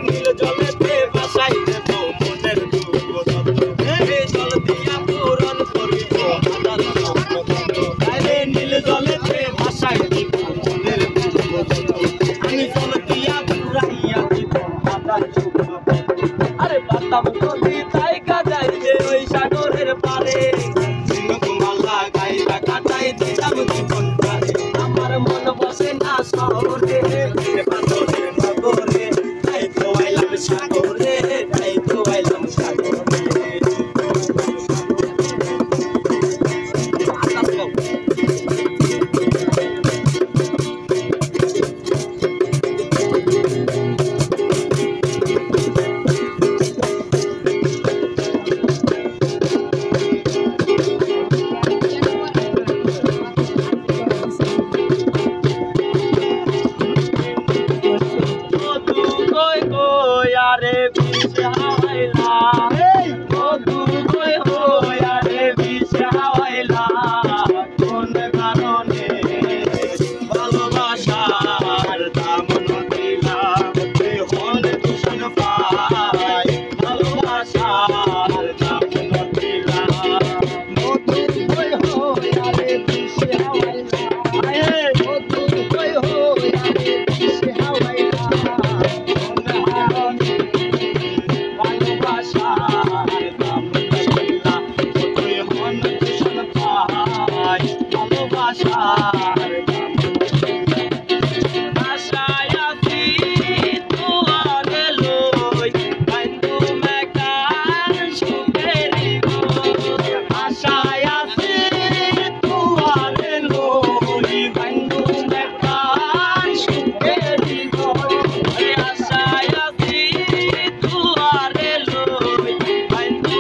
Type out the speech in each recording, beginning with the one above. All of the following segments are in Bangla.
নীল জলেতে ভাসাই দেব মনের দুঃখ এই জল দিয়া পূরণ করিব হাজার স্বপ্ন নীল জলেতে ভাসাই দেব মনের দুঃখ আমি জল দিয়া পুরাইয়া দিব হাজার স্বপ্ন আরে পাতাম নদী তাই কাজাই যে ওই সাগরের পারে সিংহমালা গাইবা কাটাই দিতাম জীবন পারে আমার মন বসে না শহরে পাথরের নগরে তাই তো আইলাম সাগরে তাই তো আইলাম সাগরে রে বিষ হাওয়াইলা ও দূর কই হইয়া রে বিষ হাওয়াইলা কোন কারণে ভালোবাসার দাম নদিলা হল দূষণ পাই ভালোবাসার দাম নদিলা ও দূর কই হইয়া রে বিষ হাওয়াইলা ও দূর কই হইয়া রে বিষ হাওয়াইলা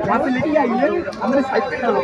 यहाँ पे लेके आइए हमारे साइड पे डालो